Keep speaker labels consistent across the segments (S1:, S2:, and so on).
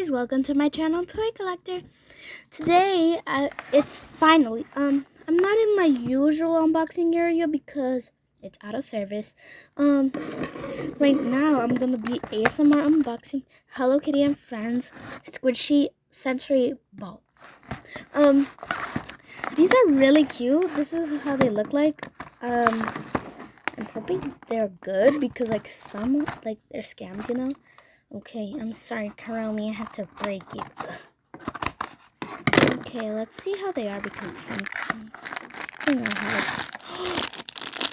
S1: guys, welcome to my channel, Toy Collector. Today, it's finally, I'm not in my usual unboxing area because it's out of service. Right now, I'm gonna be ASMR unboxing Hello Kitty and Friends Squishy Sensory Balls. These are really cute. This is how they look like. I'm hoping they're good because some, they're scams, you know? Okay, I'm sorry, Karomi, I have to break you. Okay, let's see how they are because sometimes they're not hard.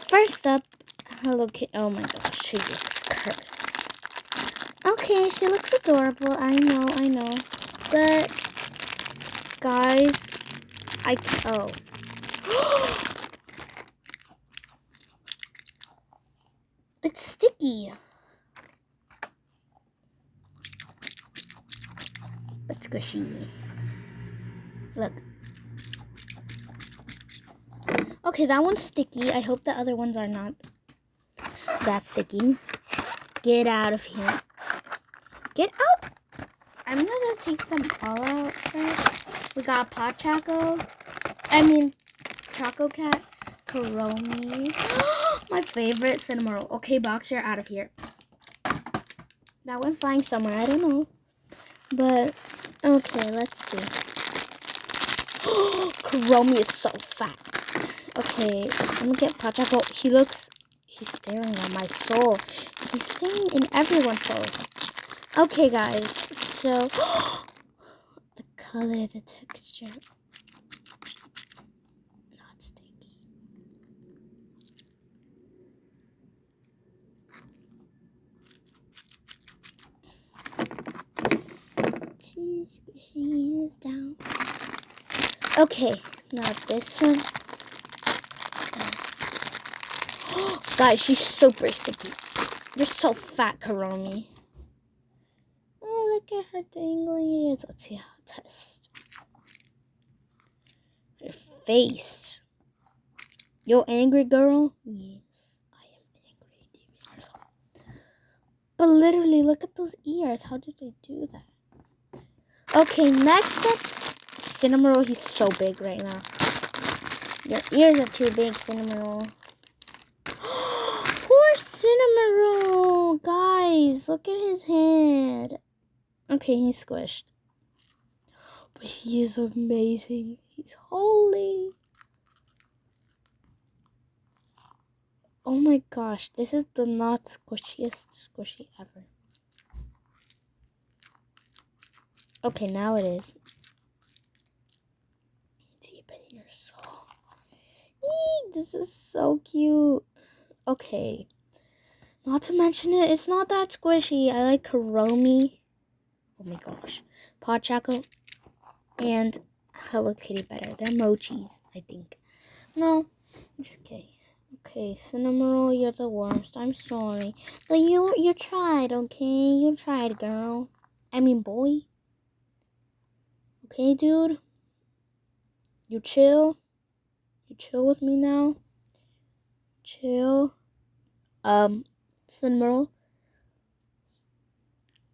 S1: First up, Hello Kitty. Oh my gosh, she looks cursed. Okay, she looks adorable. I know. But, guys, oh. It's sticky. But squishy. Look. Okay, that one's sticky. I hope the other ones are not that sticky. Get out of here. Get out. I'm gonna take them all out first. We got Choco Cat, Karomi. My favorite Cinnamoroll. Okay, box, you're out of here. That went flying somewhere. I don't know. But, okay, let's see. Karomi is so fat. Okay, I'm gonna get Choco. He's staring at my soul. He's staring in everyone's soul. Okay, guys. So, the color, the texture. Not sticky. He is down. Okay, now this one. Guys, she's super sticky. You're so fat, Karomi. Oh, look at her dangling ears. Let's see how it tests. Her face. You angry, girl? Yes, I am angry. But literally, look at those ears. How did they do that? Okay, next up, Cinnamoroll. He's so big right now. Your ears are too big, Cinnamoroll. Poor Cinnamoroll. Guys, look at his head. Okay, he's squished. But he is amazing. He's holy. Oh my gosh, this is the not squishiest squishy ever. Okay, now it is. Deep in your soul. Eee, this is so cute. Okay. Not to mention it, it's not that squishy. I like Karomi. Oh my gosh. Choco and Hello Kitty better. They're mochis, I think. No, I'm just kidding. Okay, Cinnamoroll, you're the worst. I'm sorry. But you tried, okay? You tried, girl. I mean, boy. Okay, dude? You chill? You chill with me now? Chill. Cinnamoroll?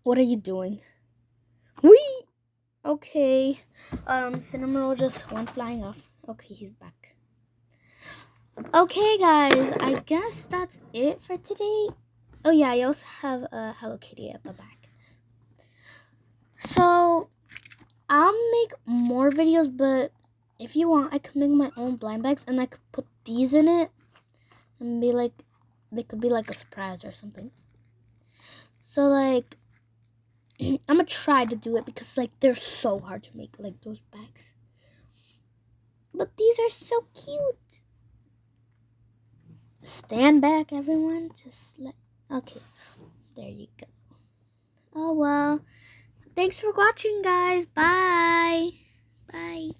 S1: What are you doing? Whee! Okay. Cinnamoroll just went flying off. Okay, he's back. Okay, guys. I guess that's it for today. Oh, yeah, I also have a Hello Kitty at the back. So, I'll make more videos, but if you want, I could make my own blind bags, and I could put these in it, and be like, they could be like a surprise or something. So, like, I'm gonna try to do it because, like, they're so hard to make, like, those bags. But these are so cute. Stand back, everyone. Okay, there you go. Oh, well. Thanks for watching, guys. Bye. Bye.